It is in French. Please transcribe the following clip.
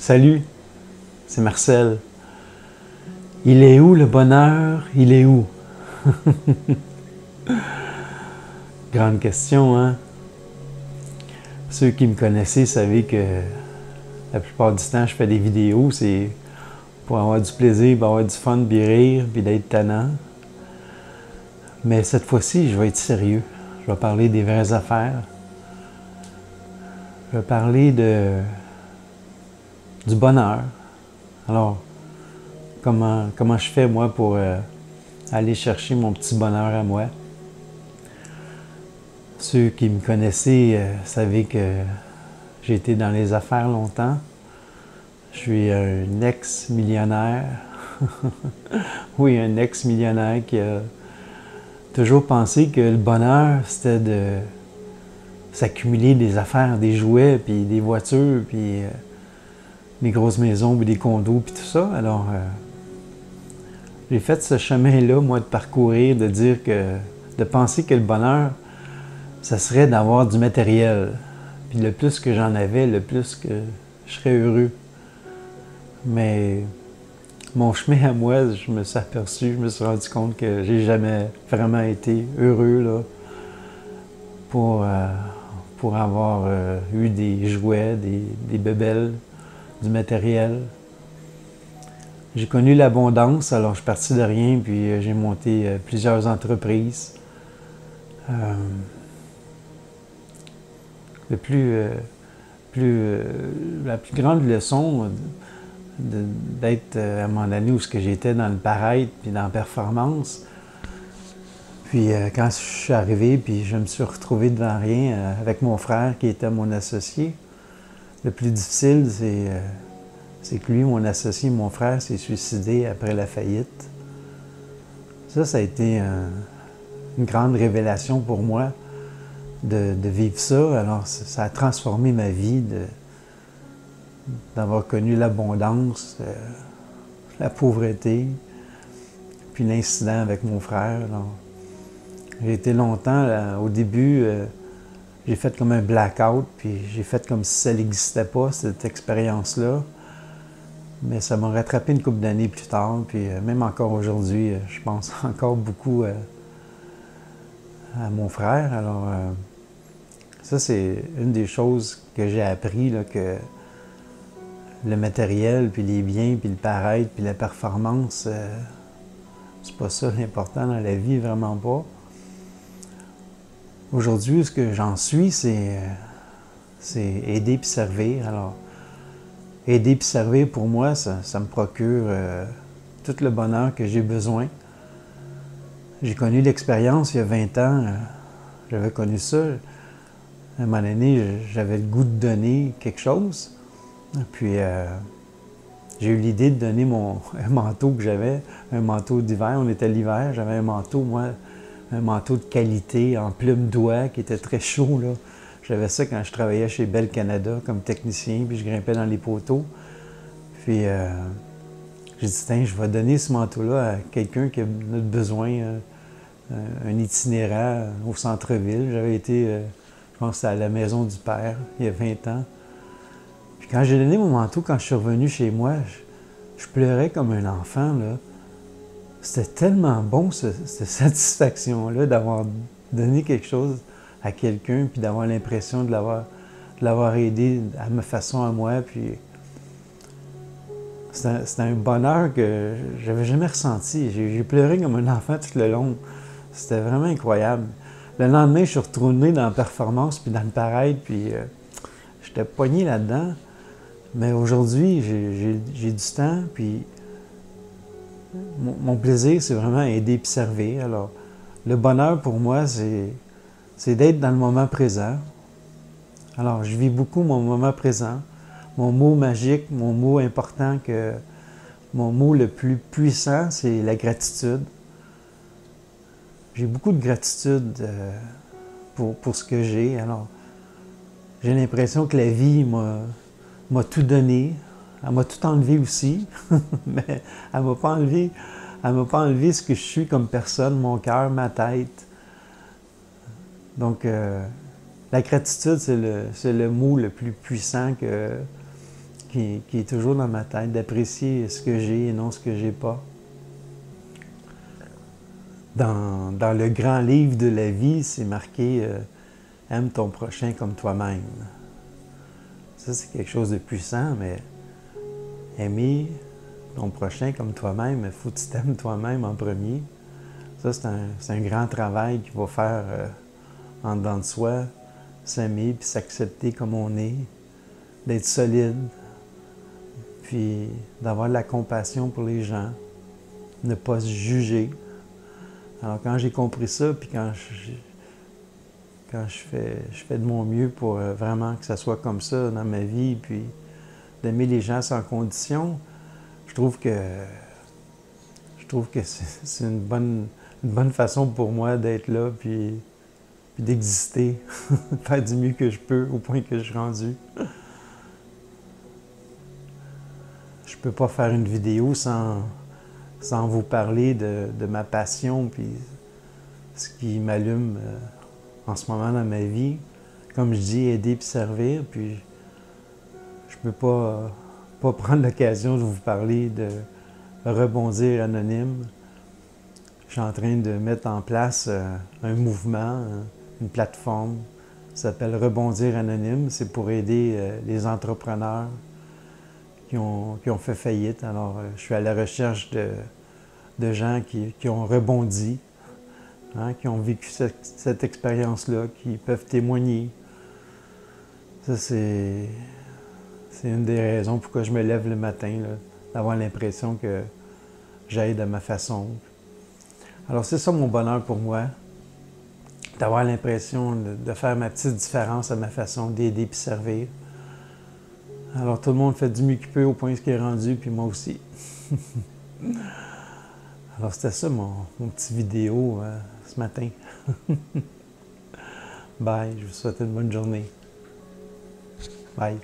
Salut, c'est Marcel. Il est où le bonheur? Il est où? Grande question, hein? Ceux qui me connaissaient savaient que la plupart du temps, je fais des vidéos, c'est pour avoir du plaisir, pour avoir du fun, puis rire, puis d'être tannant. Mais cette fois-ci, je vais être sérieux. Je vais parler des vraies affaires. Je vais parler du bonheur. Alors, comment je fais, moi, pour aller chercher mon petit bonheur à moi? Ceux qui me connaissaient savaient que j'ai été dans les affaires longtemps. Je suis un ex-millionnaire. Oui, un ex-millionnaire qui a toujours pensé que le bonheur, c'était de s'accumuler des affaires, des jouets, puis des voitures, puis des grosses maisons, puis des condos, puis tout ça. Alors, j'ai fait ce chemin-là, moi, de parcourir, de penser que le bonheur, ça serait d'avoir du matériel. Puis le plus que j'en avais, le plus que je serais heureux. Mais mon chemin à moi, je me suis rendu compte que j'ai jamais vraiment été heureux là, pour avoir eu des jouets, des bébelles, du matériel. J'ai connu l'abondance, alors je suis parti de rien, puis j'ai monté plusieurs entreprises. La plus grande leçon d'être à un moment donné où j'étais dans le paraître puis dans la performance. Puis quand je suis arrivé, puis je me suis retrouvé devant rien avec mon frère qui était mon associé. Le plus difficile, c'est que lui, mon associé, mon frère, s'est suicidé après la faillite. Ça a été une grande révélation pour moi de vivre ça. Alors, ça a transformé ma vie d'avoir connu l'abondance, la pauvreté, puis l'incident avec mon frère. J'ai été longtemps, là, au début, j'ai fait comme un blackout, puis j'ai fait comme si ça n'existait pas, cette expérience-là. Mais ça m'a rattrapé une couple d'années plus tard, puis même encore aujourd'hui, je pense encore beaucoup à mon frère. Alors, ça, c'est une des choses que j'ai appris, là, que le matériel, puis les biens, puis le paraître, puis la performance, c'est pas ça l'important dans la vie, vraiment pas. Aujourd'hui, ce que j'en suis, c'est aider puis servir. Alors, aider puis servir, pour moi, ça me procure tout le bonheur que j'ai besoin. J'ai connu l'expérience il y a 20 ans, j'avais connu ça. À un moment donné, j'avais le goût de donner quelque chose. Puis, j'ai eu l'idée de donner un manteau que j'avais, un manteau d'hiver. On était l'hiver, j'avais un manteau, moi, un manteau de qualité en plume d'oie qui était très chaud, là. J'avais ça quand je travaillais chez Bell Canada comme technicien, puis je grimpais dans les poteaux. Puis, j'ai dit, tiens, je vais donner ce manteau-là à quelqu'un qui a besoin, un itinérant au centre-ville. J'avais été, je pense, à la Maison du Père, il y a 20 ans. Puis quand j'ai donné mon manteau, quand je suis revenu chez moi, je pleurais comme un enfant, là. C'était tellement bon, cette satisfaction-là, d'avoir donné quelque chose à quelqu'un, puis d'avoir l'impression de l'avoir aidé à ma façon à moi. Puis c'était un bonheur que j'avais jamais ressenti. J'ai pleuré comme un enfant tout le long. C'était vraiment incroyable. Le lendemain, je suis retourné dans la performance, puis dans le paraître, puis j'étais pogné là-dedans. Mais aujourd'hui, j'ai du temps, puis mon plaisir, c'est vraiment aider et servir. Alors, le bonheur pour moi, c'est d'être dans le moment présent. Alors, je vis beaucoup mon moment présent. Mon mot magique, mon mot important, mon mot le plus puissant, c'est la gratitude. J'ai beaucoup de gratitude pour ce que j'ai. Alors, j'ai l'impression que la vie m'a tout donné. Elle m'a tout enlevé aussi, mais elle ne m'a pas enlevé ce que je suis comme personne, mon cœur, ma tête. Donc, la gratitude, c'est le mot le plus puissant qui est toujours dans ma tête, d'apprécier ce que j'ai et non ce que j'ai pas. Dans le grand livre de la vie, c'est marqué aime ton prochain comme toi-même. Ça, c'est quelque chose de puissant, mais aimer ton prochain comme toi-même, il faut que tu t'aimes toi-même en premier. Ça, c'est un grand travail qu'il faut faire en dedans de soi, s'aimer puis s'accepter comme on est, d'être solide, puis d'avoir de la compassion pour les gens, ne pas se juger. Alors quand j'ai compris ça, puis quand je fais de mon mieux pour vraiment que ça soit comme ça dans ma vie, puis d'aimer les gens sans condition, je trouve que c'est une bonne façon pour moi d'être là, puis d'exister, faire du mieux que je peux au point que je suis rendu. Je peux pas faire une vidéo sans vous parler de ma passion, puis ce qui m'allume en ce moment dans ma vie. Comme je dis, aider puis servir, puis je peux pas prendre l'occasion de vous parler de Rebondir Anonyme. Je suis en train de mettre en place un mouvement, une plateforme, ça s'appelle Rebondir Anonyme. C'est pour aider les entrepreneurs qui ont fait faillite. Alors, je suis à la recherche de gens qui ont rebondi, hein, qui ont vécu cette expérience-là, qui peuvent témoigner. Ça, c'est une des raisons pourquoi je me lève le matin, d'avoir l'impression que j'aide à ma façon. Alors, c'est ça mon bonheur pour moi, d'avoir l'impression de faire ma petite différence à ma façon, d'aider puis servir. Alors, tout le monde fait du mieux qu'il peut au point où il est rendu, puis moi aussi. Alors, c'était ça mon petit vidéo ce matin. Bye, je vous souhaite une bonne journée. Bye.